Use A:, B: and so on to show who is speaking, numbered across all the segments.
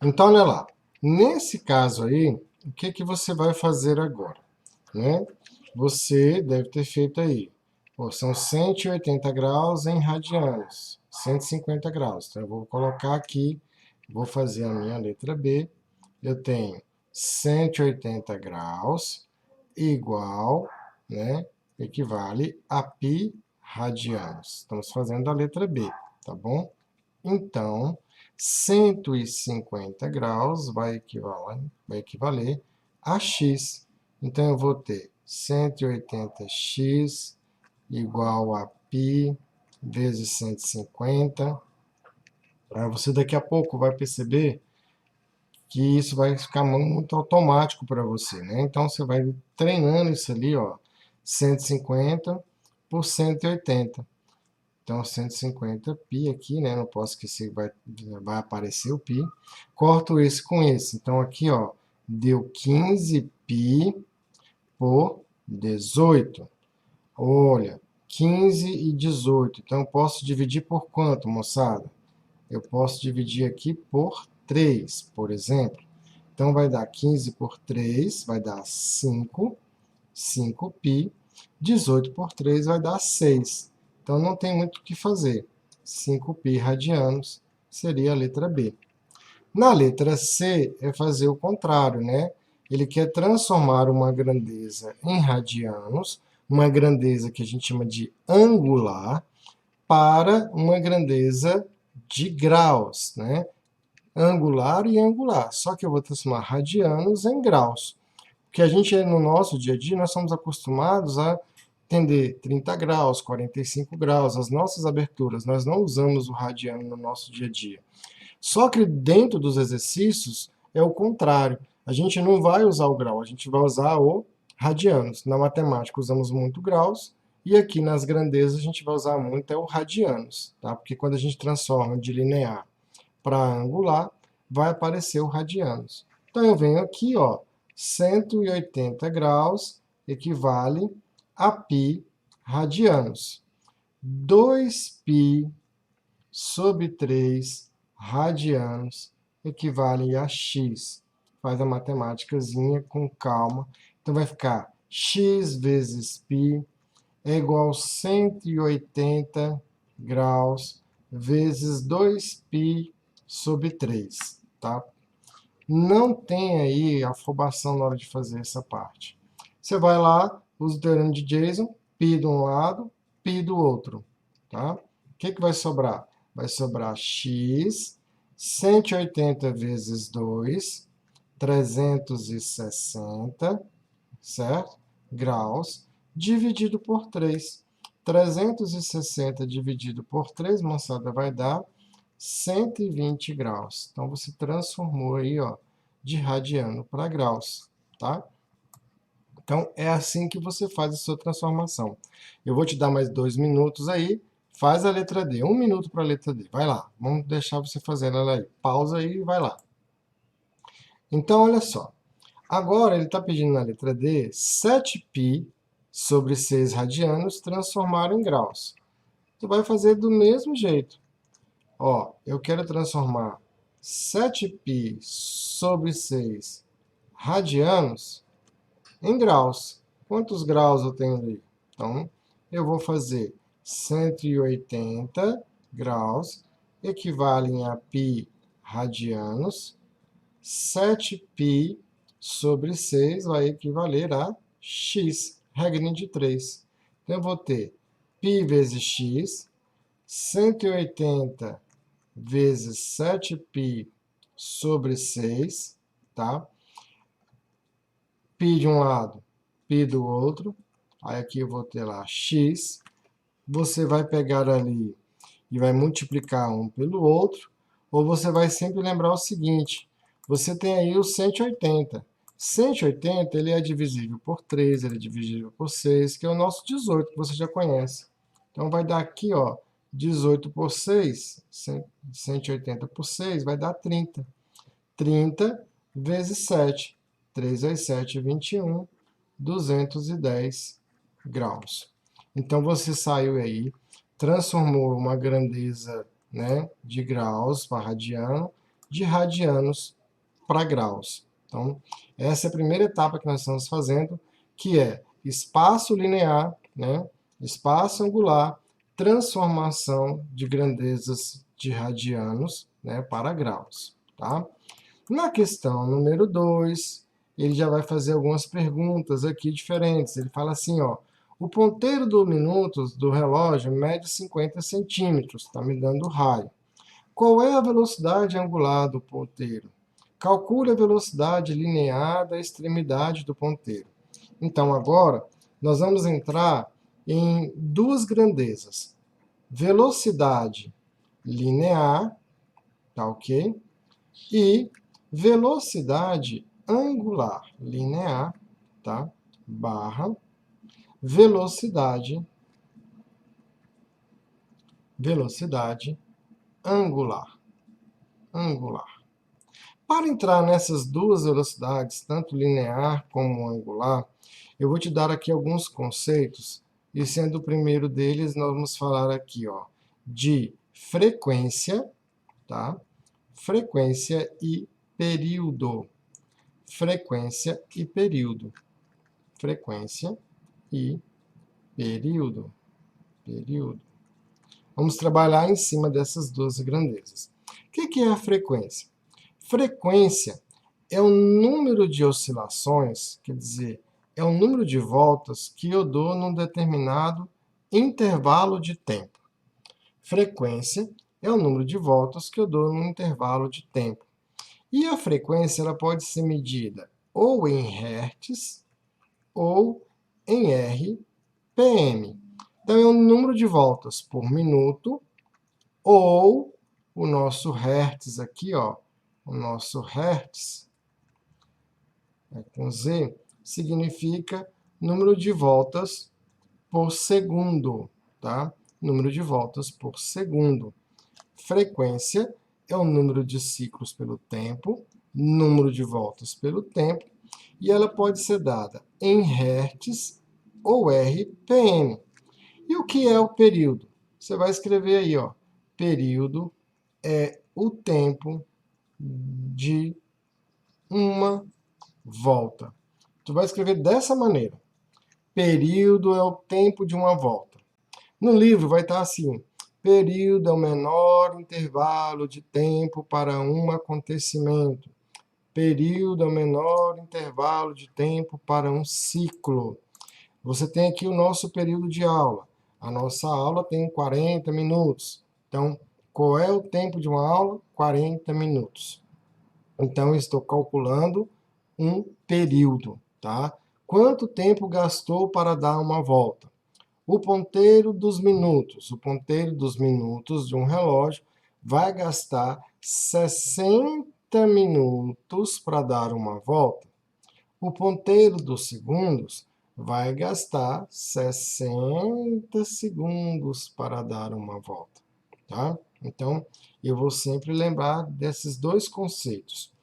A: Então, olha lá. Nesse caso aí, o que que você vai fazer agora, né? Você deve ter feito aí. Pô, são 180 graus em radianos, 150 graus. Então, eu vou colocar aqui, vou fazer a minha letra B. Eu tenho 180 graus igual, né? Equivale a π radianos. Estamos fazendo a letra B, tá bom? Então, 150 graus vai equivaler a x. Então, eu vou ter 180x igual a π vezes 150. Você daqui a pouco vai perceber que isso vai ficar muito automático para você, né? Então, você vai treinando isso ali, ó, 150 por 180. Então, 150 π aqui, né? Não posso esquecer que vai aparecer o π. Corto esse com esse. Então, aqui, ó, deu 15 π por 18. Olha, 15 e 18. Então, eu posso dividir por quanto, moçada? Eu posso dividir aqui por 3, por exemplo. Então, vai dar 15 por 3, vai dar 5, 5π. 18 por 3 vai dar 6. Então, não tem muito o que fazer. 5π radianos seria a letra B. Na letra C, é fazer o contrário, né? Ele quer transformar uma grandeza em radianos, uma grandeza que a gente chama de angular, para uma grandeza de graus, né? Angular e angular. Só que eu vou transformar radianos em graus. Porque a gente, no nosso dia a dia, nós somos acostumados a entender 30 graus, 45 graus, as nossas aberturas. Nós não usamos o radiano no nosso dia a dia. Só que dentro dos exercícios é o contrário. A gente não vai usar o grau, a gente vai usar o radianos. Na matemática usamos muito graus, e aqui nas grandezas a gente vai usar muito o radianos, tá? Porque quando a gente transforma de linear para angular, vai aparecer o radianos. Então eu venho aqui, ó, 180 graus equivale a π radianos. 2π sobre 3 radianos equivale a x. Faz a matemáticazinha com calma. Então vai ficar x vezes π é igual a 180 graus vezes 2π sobre 3, tá? Não tem aí afobação na hora de fazer essa parte. Você vai lá, usa o teorema de Jason, π de um lado, π do outro, tá? O que vai sobrar? Vai sobrar x, 180 vezes 2, 360, certo? Graus, dividido por 3. 360 dividido por 3, moçada, vai dar 120 graus. Então, você transformou aí, ó, de radiano para graus, tá? Então, é assim que você faz a sua transformação. Eu vou te dar mais 2 minutos aí, faz a letra D. 1 minuto para a letra D. Vai lá, vamos deixar você fazendo ela aí. Pausa aí e vai lá. Então, olha só. Agora, ele está pedindo na letra D 7π sobre 6 radianos transformar em graus. Tu vai fazer do mesmo jeito. Ó, eu quero transformar 7π sobre 6 radianos em graus. Quantos graus eu tenho ali? Então, eu vou fazer 180 graus, equivalem a π radianos. 7π sobre 6 vai equivaler a x, regra de 3. Então, eu vou ter π vezes x, 180 vezes 7π sobre 6, tá? π de um lado, π do outro. Aí aqui eu vou ter lá x. Você vai pegar ali e vai multiplicar um pelo outro, ou você vai sempre lembrar o seguinte, você tem aí o 180. 180 ele é divisível por 3, ele é divisível por 6, que é o nosso 18, que você já conhece. Então, vai dar aqui, ó, 18 por 6, 180 por 6, vai dar 30. 30 vezes 7. 3 vezes 7, 21, 210 graus. Então, você saiu aí, transformou uma grandeza, né, de graus para radiano de radianos para graus. Então, essa é a primeira etapa que nós estamos fazendo, que é espaço linear, né? Espaço angular, transformação de grandezas de radianos, né, para graus. Tá? Na questão número 2, ele já vai fazer algumas perguntas aqui diferentes. Ele fala assim, ó, o ponteiro do minutos do relógio mede 50 centímetros, está me dando o raio. Qual é a velocidade angular do ponteiro? Calcule a velocidade linear da extremidade do ponteiro. Então, agora, nós vamos entrar em duas grandezas. Velocidade linear, tá ok? E velocidade angular linear, tá? Barra velocidade angular. Para entrar nessas duas velocidades, tanto linear como angular, eu vou te dar aqui alguns conceitos, e sendo o primeiro deles, nós vamos falar aqui, ó, de frequência, tá? Frequência e período. Frequência e período. Frequência e período. Vamos trabalhar em cima dessas duas grandezas. O que é a frequência? Frequência é o número de oscilações, quer dizer, é o número de voltas que eu dou num determinado intervalo de tempo. Frequência é o número de voltas que eu dou num intervalo de tempo. E a frequência ela pode ser medida ou em Hertz ou em RPM. Então, é o número de voltas por minuto, ou o nosso Hertz aqui, ó, o nosso Hertz, com Z, significa número de voltas por segundo, tá? Número de voltas por segundo. Frequência é o número de ciclos pelo tempo, número de voltas pelo tempo, e ela pode ser dada em Hertz ou RPM. E o que é o período? Você vai escrever aí, ó, período é o tempo de uma volta. Tu vai escrever dessa maneira. Período é o tempo de uma volta. No livro vai estar assim, período é o menor intervalo de tempo para um acontecimento. Período é o menor intervalo de tempo para um ciclo. Você tem aqui o nosso período de aula. A nossa aula tem 40 minutos. Então, qual é o tempo de uma aula? 40 minutos. Então, eu estou calculando um período, tá? Quanto tempo gastou para dar uma volta? O ponteiro dos minutos. O ponteiro dos minutos de um relógio vai gastar 60 minutos para dar uma volta. O ponteiro dos segundos vai gastar 60 segundos para dar uma volta, tá? Então, eu vou sempre lembrar desses dois conceitos.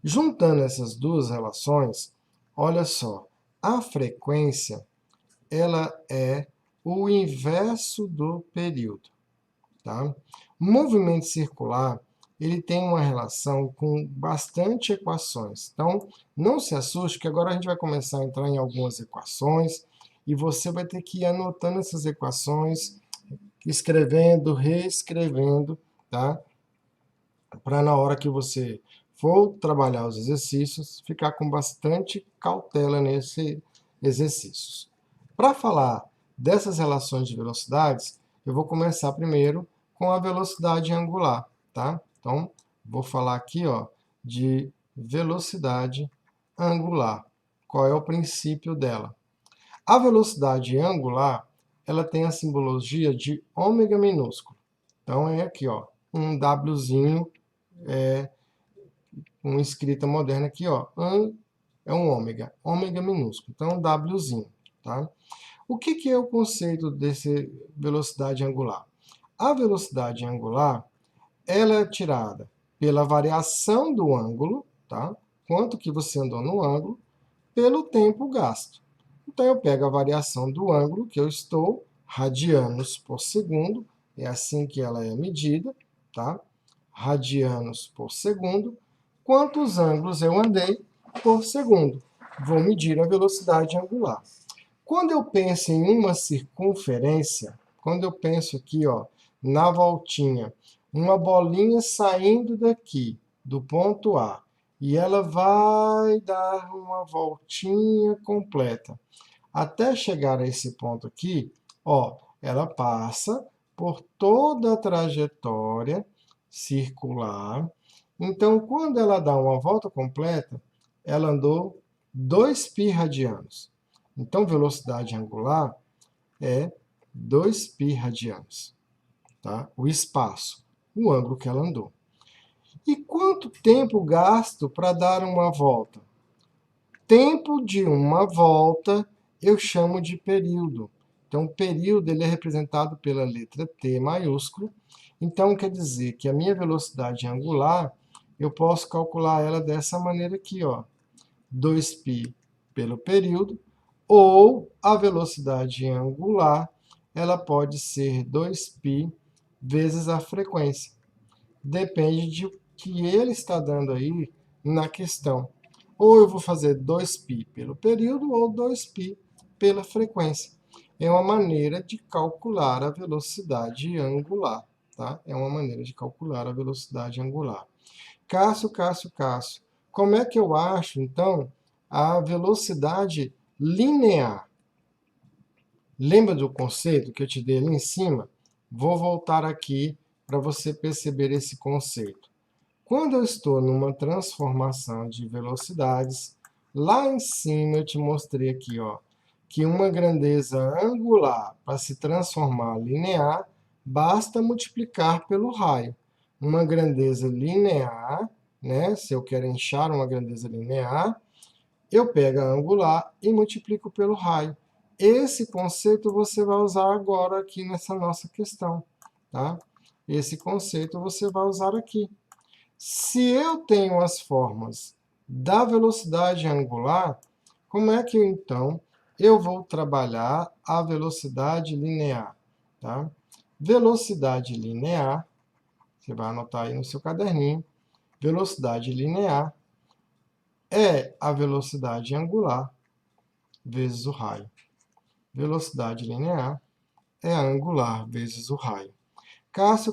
A: Juntando essas duas relações, olha só, a frequência ela é o inverso do período, tá? Movimento circular ele tem uma relação com bastante equações. Então, não se assuste, que agora a gente vai começar a entrar em algumas equações e você vai ter que ir anotando essas equações, escrevendo, reescrevendo, tá? Para na hora que você for trabalhar os exercícios, ficar com bastante cautela nesses exercícios. Para falar dessas relações de velocidades, eu vou começar primeiro com a velocidade angular, tá? Então, vou falar aqui, ó, de velocidade angular. Qual é o princípio dela? A velocidade angular, ela tem a simbologia de ômega minúsculo. Então, é aqui, ó, um Wzinho, uma escrita moderna aqui, ó, é um ômega minúsculo. Então, Wzinho, tá? O que é o conceito desse velocidade angular? A velocidade angular ela é tirada pela variação do ângulo, tá? Quanto que você andou no ângulo, pelo tempo gasto. Então, eu pego a variação do ângulo que eu estou, radianos por segundo, é assim que ela é medida, tá? radianos por segundo, quantos ângulos eu andei por segundo. Vou medir a velocidade angular. Quando eu penso em uma circunferência, quando eu penso aqui, ó, na voltinha, uma bolinha saindo daqui, do ponto A, e ela vai dar uma voltinha completa. Até chegar a esse ponto aqui, ó, ela passa por toda a trajetória circular. Então, quando ela dá uma volta completa, ela andou 2π radianos. Então, velocidade angular é 2π radianos, tá? O espaço, o ângulo que ela andou. E quanto tempo gasto para dar uma volta? Tempo de uma volta eu chamo de período. Então, o período ele é representado pela letra T maiúsculo. Então, quer dizer que a minha velocidade angular, eu posso calcular ela dessa maneira aqui, ó. 2π pelo período, ou a velocidade angular, ela pode ser 2π vezes a frequência. Depende de o que ele está dando aí na questão. Ou eu vou fazer 2π pelo período ou 2π pela frequência. É uma maneira de calcular a velocidade angular. Tá? É uma maneira de calcular a velocidade angular. Cássio, como é que eu acho, então, a velocidade linear? Lembra do conceito que eu te dei ali em cima? Vou voltar aqui para você perceber esse conceito. Quando eu estou numa transformação de velocidades, lá em cima eu te mostrei aqui, ó, que uma grandeza angular, para se transformar linear, basta multiplicar pelo raio. Uma grandeza linear, né, se eu quero achar uma grandeza linear, eu pego a angular e multiplico pelo raio. Esse conceito você vai usar agora aqui nessa nossa questão. Tá? Esse conceito você vai usar aqui. Se eu tenho as formas da velocidade angular, como é que então eu vou trabalhar a velocidade linear? Tá? Velocidade linear, você vai anotar aí no seu caderninho, velocidade linear é a velocidade angular vezes o raio. Velocidade linear é a angular vezes o raio. Cássio.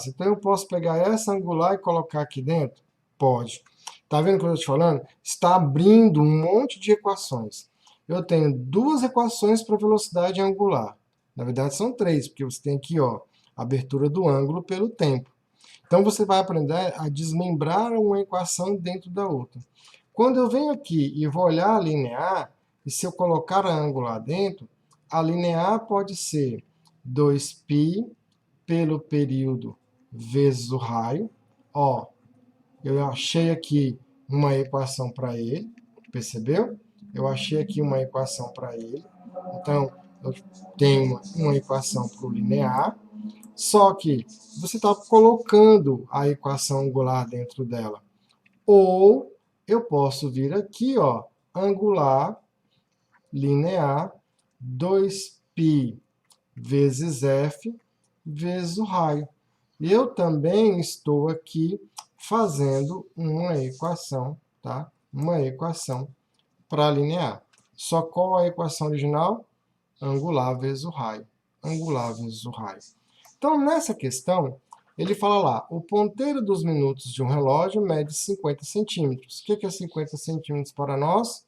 A: Então, eu posso pegar essa angular e colocar aqui dentro? Pode. Está vendo o que eu estou te falando? Está abrindo um monte de equações. Eu tenho duas equações para velocidade angular. Na verdade, são três, porque você tem aqui, ó, a abertura do ângulo pelo tempo. Então, você vai aprender a desmembrar uma equação dentro da outra. Quando eu venho aqui e vou olhar a linear, e se eu colocar a angular dentro, a linear pode ser 2π pelo período vezes o raio. Ó, eu achei aqui uma equação para ele, percebeu? Eu achei aqui uma equação para ele. Então, eu tenho uma equação para o linear, só que você está colocando a equação angular dentro dela. Ou eu posso vir aqui, ó, angular, linear, 2π vezes f vezes o raio. Eu também estou aqui fazendo uma equação, tá? Uma equação para linear. Só qual a equação original? Angular vezes o raio. Angular vezes o raio. Então, nessa questão, ele fala lá, o ponteiro dos minutos de um relógio mede 50 centímetros. O que é 50 centímetros para nós?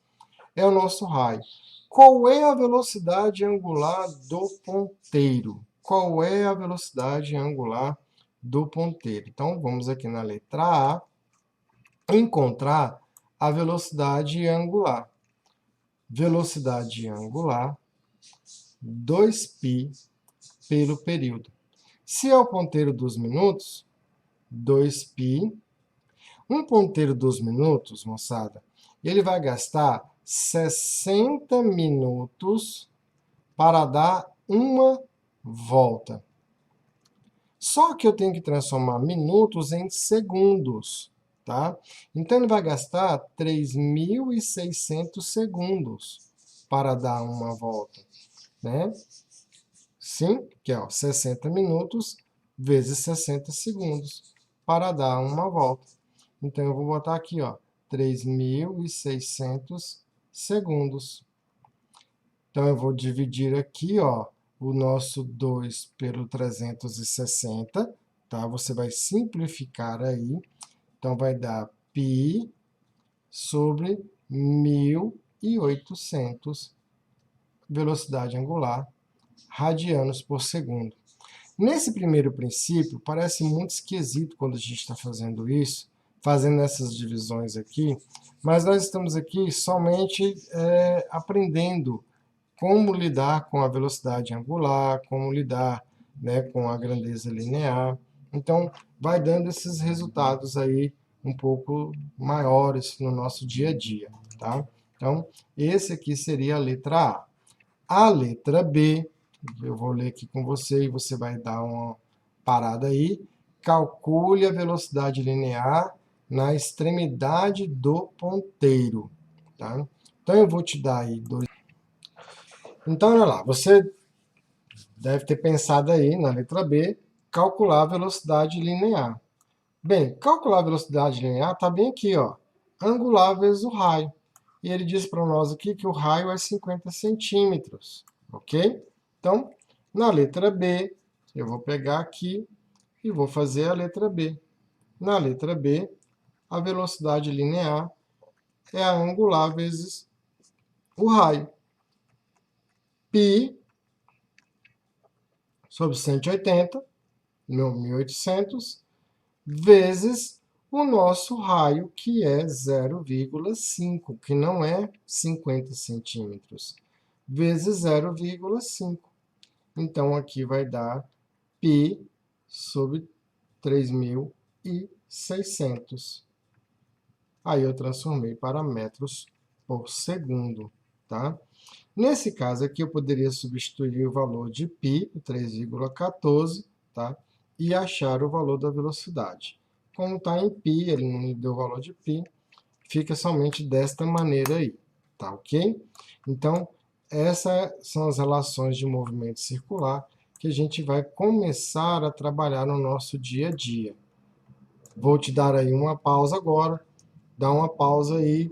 A: É o nosso raio. Qual é a velocidade angular do ponteiro? Qual é a velocidade angular do ponteiro? Então, vamos aqui na letra A, encontrar a velocidade angular. Velocidade angular, 2π pelo período. Se é o ponteiro dos minutos, 2π. Um ponteiro dos minutos, moçada, ele vai gastar 60 minutos para dar uma volta. Só que eu tenho que transformar minutos em segundos, tá? Então, ele vai gastar 3.600 segundos para dar uma volta, né? Sim, que é 60 minutos vezes 60 segundos. para dar uma volta. Então, eu vou botar aqui, ó, 3.600 segundos. Então, eu vou dividir aqui, ó, o nosso 2 pelo 360, tá? Você vai simplificar aí. Então, vai dar π sobre 1.800 velocidade angular, radianos por segundo. Nesse primeiro princípio, parece muito esquisito quando a gente está fazendo isso, fazendo essas divisões aqui, mas nós estamos aqui somente aprendendo como lidar com a velocidade angular, como lidar, né, com a grandeza linear. Então, vai dando esses resultados aí um pouco maiores no nosso dia a dia, tá? Então, esse aqui seria a letra A. A letra B, eu vou ler aqui com você e você vai dar uma parada aí. Calcule a velocidade linear na extremidade do ponteiro, tá? Então, eu vou te dar aí dois. Então, olha lá, você deve ter pensado aí na letra B, calcular a velocidade linear. Bem, calcular a velocidade linear está bem aqui, ó, angular vezes o raio. E ele diz para nós aqui que o raio é 50 centímetros, ok? Então, na letra B, eu vou pegar aqui e vou fazer a letra B. Na letra B, a velocidade linear é a angular vezes o raio. Π sobre 180, 1.800, vezes o nosso raio, que é 0,5, que não é 50 centímetros, vezes 0,5. Então, aqui vai dar π sobre 3.600. Aí eu transformei para metros por segundo, tá? Nesse caso aqui, eu poderia substituir o valor de π, 3,14, tá? E achar o valor da velocidade. Como está em π, ele não me deu o valor de π, fica somente desta maneira aí, tá ok? Então, essas são as relações de movimento circular que a gente vai começar a trabalhar no nosso dia a dia. Vou te dar aí uma pausa agora, dá uma pausa aí